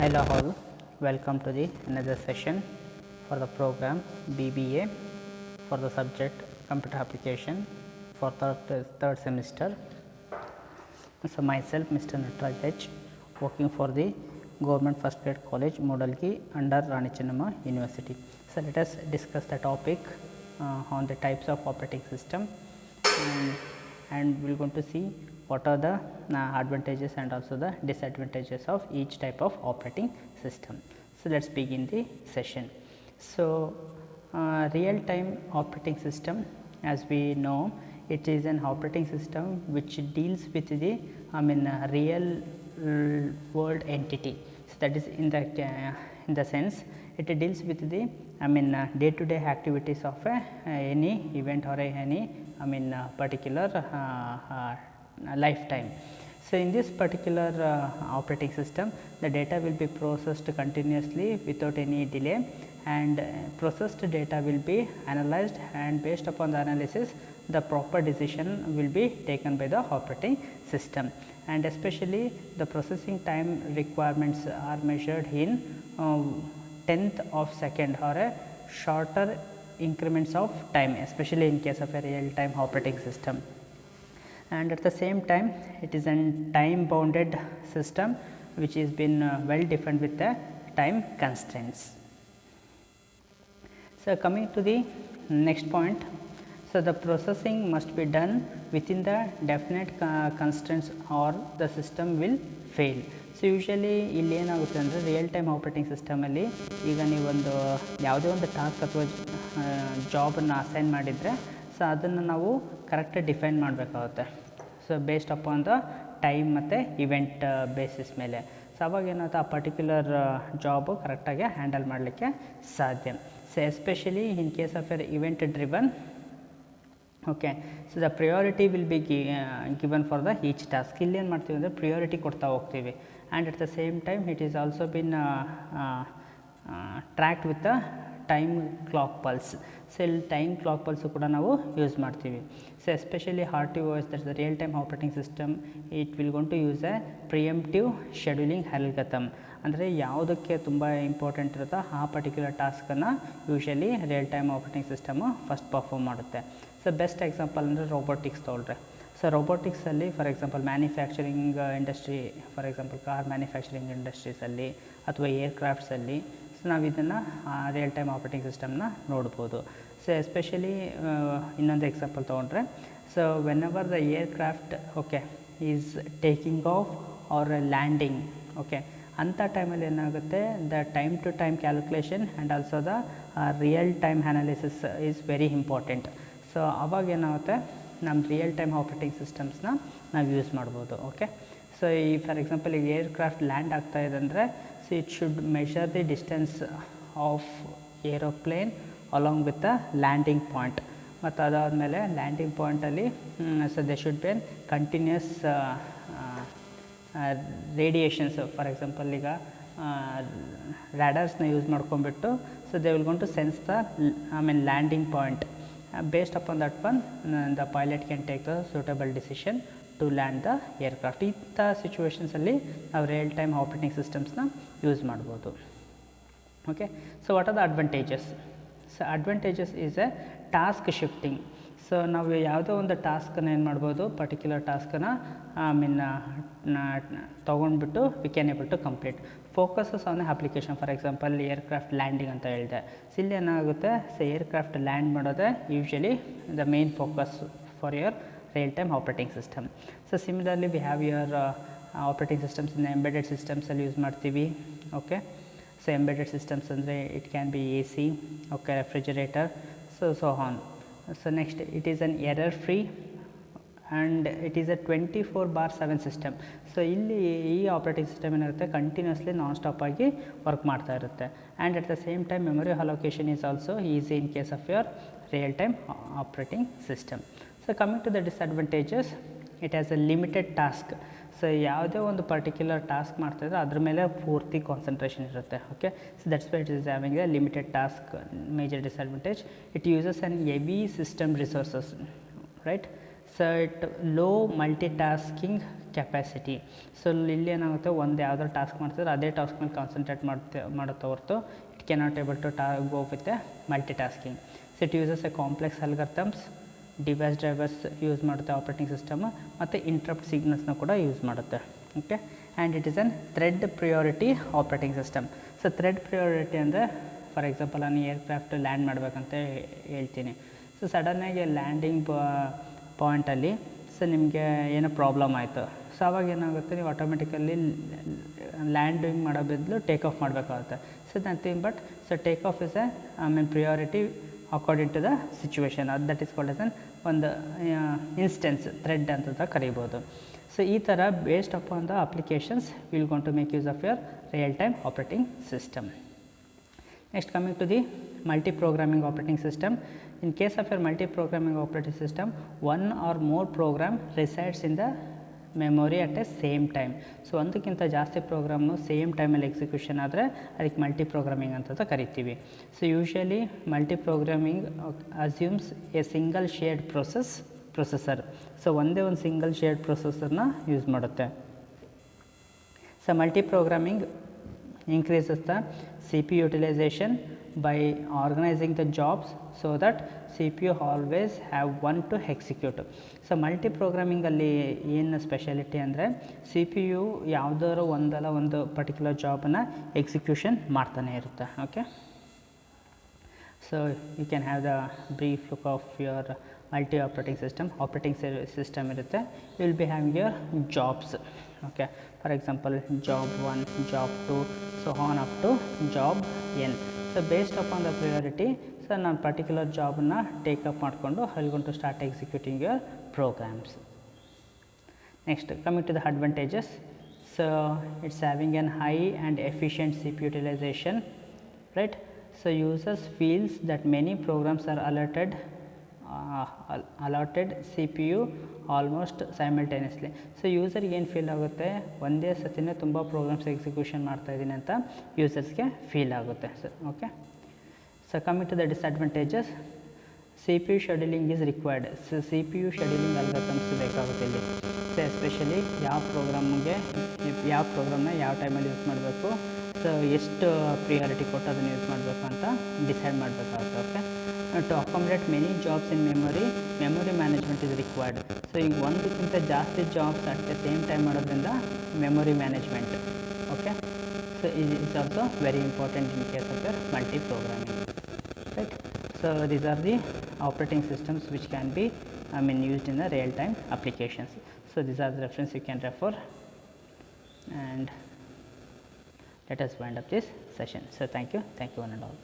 Hello all, welcome to the another session for the program BBA for the subject computer application for third semester. So myself Mr. Nataraj H, working for the Government First Grade College Modalki under Rani Chennamma University. So let us discuss the topic on the types of operating system, and we are going to see what are the advantages and also the disadvantages of each type of operating system. So let us begin the session. So real time operating system, as we know, it is an operating system which deals with the real world entity. So that is in the sense it deals with the day to day activities of any event or any particular lifetime. So in this particular operating system, the data will be processed continuously without any delay, and processed data will be analyzed, and based upon the analysis the proper decision will be taken by the operating system, and especially the processing time requirements are measured in tenth of second or a shorter increments of time, especially in case of a real time operating system. And at the same time it is a time bounded system which is been well defined with the time constraints. So coming to the next point, so the processing must be done within the definite constraints or the system will fail. So usually ಇಲ್ಲಿ ಏನಾಗುತ್ತೆ ಅಂದರೆ real time operating ಸಿಸ್ಟಮಲ್ಲಿ ಈಗ ನೀವೊಂದು ಯಾವುದೇ ಒಂದು task ಅಥವಾ ಜಾಬನ್ನು assign ಮಾಡಿದರೆ so ಅದನ್ನು ನಾವು ಕರೆಕ್ಟಾಗಿ ಡಿಫೈನ್ ಮಾಡಬೇಕಾಗುತ್ತೆ. So based upon the time ಮತ್ತು ಇವೆಂಟ್ ಬೇಸಿಸ್ ಮೇಲೆ. ಸೊ ಅವಾಗ ಏನಾಗುತ್ತೆ, ಆ ಪರ್ಟಿಕ್ಯುಲರ್ ಜಾಬು ಕರೆಕ್ಟಾಗಿ ಹ್ಯಾಂಡಲ್ ಮಾಡಲಿಕ್ಕೆ ಸಾಧ್ಯ. So especially in case of uh event driven, okay, so the priority will be given for the each task. ಇಲ್ಲಿ ಏನು ಮಾಡ್ತೀವಿ ಅಂದರೆ ಪ್ರಿಯಾರಿಟಿ ಕೊಡ್ತಾ ಹೋಗ್ತೀವಿ, and at the same time it is also been tracked with the time clock pulse. So ಇಲ್ಲಿ time clock pulse ಕೂಡ ನಾವು use ಮಾಡ್ತೀವಿ. So especially RTOS, that's the real time operating system, it will gonna to use a preemptive scheduling algorithm. ಅಂದರೆ ಯಾವುದಕ್ಕೆ ತುಂಬ important ಇರುತ್ತೋ ಆ particular ಟಾಸ್ಕನ್ನು usually real time operating system first perform ಮಾಡುತ್ತೆ. ಸೊ ಬೆಸ್ಟ್ ಎಕ್ಸಾಂಪಲ್ ಅಂದರೆ robotics ತೊಗೊಳ್ರೆ. So ರೋಬೋಟಿಕ್ಸಲ್ಲಿ for example manufacturing industry, for example car manufacturing ಇಂಡಸ್ಟ್ರೀಸಲ್ಲಿ ಅಥವಾ ಏರ್ಕ್ರಾಫ್ಟ್ಸಲ್ಲಿ ಸೊ ನಾವು ಇದನ್ನು ರಿಯಲ್ ಟೈಮ್ ಆಪ್ರೇಟಿಂಗ್ ಸಿಸ್ಟಮ್ನ ನೋಡ್ಬೋದು. ಸೊ ಎಸ್ಪೆಷಲಿ ಇನ್ನೊಂದು ಎಕ್ಸಾಂಪಲ್ ತೊಗೊಂಡ್ರೆ, so whenever the aircraft okay is taking off or landing, okay, ಅಂಥ ಟೈಮಲ್ಲಿ ಏನಾಗುತ್ತೆ, the time to time calculation and also the real time analysis is very important. So ಅವಾಗ ಏನಾಗುತ್ತೆ, ನಮ್ಮ ರಿಯಲ್ ಟೈಮ್ ಆಪ್ರೇಟಿಂಗ್ ಸಿಸ್ಟಮ್ಸ್ನ ನಾವು use ಮಾಡ್ಬೋದು. Okay, so ಈ for example ಈಗ ಏರ್ಕ್ರಾಫ್ಟ್ ಲ್ಯಾಂಡ್ ಆಗ್ತಾಯಿದೆ ಅಂದರೆ, so it should measure the distance of aeroplane along with the landing point. ಮತ್ತು ಅದಾದಮೇಲೆ ಲ್ಯಾಂಡಿಂಗ್ ಪಾಯಿಂಟಲ್ಲಿ so they should be an continuous radiations. For example ಈಗ ರ್ಯಾಡರ್ಸ್ನ ಯೂಸ್ ಮಾಡ್ಕೊಂಡ್ಬಿಟ್ಟು so they will gonna to sense the landing point. Based upon that one, the pilot can take the suitable decision to land the aircraft. ಇಂಥ ಸಿಚುವೇಷನ್ಸಲ್ಲಿ ನಾವು real time operating ಸಿಸ್ಟಮ್ಸ್ನ use ಮಾಡ್ಬೋದು. Okay, so what are the advantages? So advantages is a task shifting. So ನಾವು ಯಾವುದೋ ಒಂದು ಟಾಸ್ಕನ್ನು ಏನು ಮಾಡ್ಬೋದು, ಪರ್ಟಿಕ್ಯುಲರ್ ಟಾಸ್ಕನ್ನು ತೊಗೊಂಡ್ಬಿಟ್ಟು we can able to complete. Focuses on application, for example aircraft landing ಅಂತ ಹೇಳಿದೆ. ಸೊ ಇಲ್ಲಿ ಏನಾಗುತ್ತೆ, ಸೊ ಏರ್ಕ್ರಾಫ್ಟ್ ಲ್ಯಾಂಡ್ ಮಾಡೋದೇ usually the main focus for your real time operating system. So similarly we have your operating systems in embedded ಸಿಸ್ಟಮ್ಸಲ್ಲಿ use ಮಾಡ್ತೀವಿ. Okay, so embedded systems ಅಂದರೆ it can be AC, okay, refrigerator, so on. So next it is an error free and it is a 24/7 system. So ಇಲ್ಲಿ ಈ operating system ಏನಿರುತ್ತೆ, continuously non ಸ್ಟಾಪಾಗಿ work ಮಾಡ್ತಾ ಇರುತ್ತೆ. And at the same time memory allocation is also easy in case of your real time operating system. So coming to the disadvantages, it has a limited task. So ಯಾವುದೇ ಒಂದು particular task ಮಾಡ್ತಾಯಿದ್ರೆ ಅದ್ರ ಮೇಲೆ ಪೂರ್ತಿ concentration ಇರುತ್ತೆ. Okay, so that's why it is having A limited task. Major disadvantage, it uses an heavy system resources, right. So it low multitasking capacity. So ಇಲ್ಲಿ ಏನಾಗುತ್ತೆ, ಒಂದು ಯಾವುದೋ ಟಾಸ್ಕ್ ಮಾಡ್ತಿದ್ರೆ ಅದೇ ಟಾಸ್ಕ್ ಮೇಲೆ ಕಾನ್ಸಂಟ್ರೇಟ್ ಮಾಡುತ್ತೆ ಹೊರತು it cannot able to go with multitasking. So it uses a complex algorithms, device drivers use ಮಾಡುತ್ತೆ ಆಪ್ರೇಟಿಂಗ್ ಸಿಸ್ಟಮ್, ಮತ್ತು ಇಂಟ್ರಪ್ಟ್ ಸಿಗ್ನಲ್ಸ್ನ ಕೂಡ ಯೂಸ್ ಮಾಡುತ್ತೆ. Okay, and it is an thread priority operating system. So thread priority ಅಂದರೆ for example ನಾನು aircraft land ಮಾಡಬೇಕಂತ ಹೇಳ್ತೀನಿ. So ಸಡನ್ನಾಗಿ ಲ್ಯಾಂಡಿಂಗ್ ಪಾಯಿಂಟಲ್ಲಿ ಸೊ ನಿಮಗೆ ಏನೋ ಪ್ರಾಬ್ಲಮ್ ಆಯಿತು. ಸೊ ಅವಾಗ ಏನಾಗುತ್ತೆ, ನೀವು ಆಟೋಮೆಟಿಕಲ್ಲಿ ಲ್ಯಾಂಡಿಂಗ್ ಮಾಡೋ ಬದಲು ಟೇಕ್ ಆಫ್ ಮಾಡಬೇಕಾಗುತ್ತೆ. So nothing but so take off is priority according to the situation. That is called as ಒಂದು ಇನ್ಸ್ಟೆನ್ಸ್ ಥ್ರೆಡ್ ಅಂತ ಕರಿಬೋದು. ಸೊ ಈ ಥರ based upon the applications will gonna to make use of your real time operating system. Next, coming to the multi-programming operating system. In case of your multi-programming operating system, one or more program resides in the memory at a same time. So ಒಂದಕ್ಕಿಂತ ಜಾಸ್ತಿ ಪ್ರೋಗ್ರಾಮ್ನು same ಟೈಮಲ್ಲಿ execution ಆದರೆ ಅದಕ್ಕೆ multi programming ಅಂತ ಕರಿತೀವಿ. So usually multi programming assumes a single shared processor. So ಒಂದೇ ಒಂದು single shared ಪ್ರೊಸೆಸರ್ನ ಯೂಸ್ ಮಾಡುತ್ತೆ. So multi programming increases the CPU utilization by organizing the jobs so that CPU always have one to execute. So multi ಪ್ರೋಗ್ರಾಮಿಂಗಲ್ಲಿ ಏನು speciality ಅಂದರೆ C P you ಯಾವುದಾದ್ರು ಒಂದಲ್ಲ ಒಂದು ಪರ್ಟಿಕ್ಯುಲರ್ ಜಾಬನ್ನು ಎಕ್ಸಿಕ್ಯೂಷನ್ ಮಾಡ್ತಾನೆ ಇರುತ್ತೆ. Okay, so you can have the brief look of your multi operating system ಇರುತ್ತೆ. You will be having your jobs. Okay, for example job 1, job 2, so on up to job N. So based upon the priority, so ನಾನು particular ಜಾಬನ್ನು take up ಮಾಡಿಕೊಂಡು I going to start executing your programs. Next, coming to the advantages. So it's having an high and efficient C P utilisation, right. So users feels that many programs are allotted C P U almost simultaneously. So ಯೂಸರ್ಗೆ ಏನು feel ಆಗುತ್ತೆ, ಒಂದೇ ಸತಿನೇ ತುಂಬ programmes execution ಮಾಡ್ತಾಯಿದ್ದೀನಿ ಅಂತ ಯೂಸರ್ಸ್ಗೆ feel ಆಗುತ್ತೆ. So okay, so coming to the disadvantages, C P U scheduling is required. So C P U scheduling algorithms ಬೇಕಾಗುತ್ತೆ ಇಲ್ಲಿ. ಸೊ ಎಸ್ಪೆಷಲಿ ಯಾವ ಪ್ರೋಗ್ರಾಮ್ನ ಯಾವ ಟೈಮಲ್ಲಿ ಯೂಸ್ ಮಾಡಬೇಕು, ಸೊ ಎಷ್ಟು ಪ್ರಿಯಾರಿಟಿ ಕೊಟ್ಟು ಅದನ್ನು ಯೂಸ್ ಮಾಡಬೇಕು ಅಂತ ಡಿಸೈಡ್ ಮಾಡಬೇಕಾಗುತ್ತೆ. Okay, to accommodate many jobs in memory management is required. So ಈಗ ಒಂದಕ್ಕಿಂತ ಜಾಸ್ತಿ jobs at the same time ಮಾಡೋದ್ರಿಂದ memory management. Okay, so is also very important in case of your multi programming, right. So these are the operating systems which can be used in the real time applications. So these are the references you can refer, and let us wind up this session. So thank you one and all.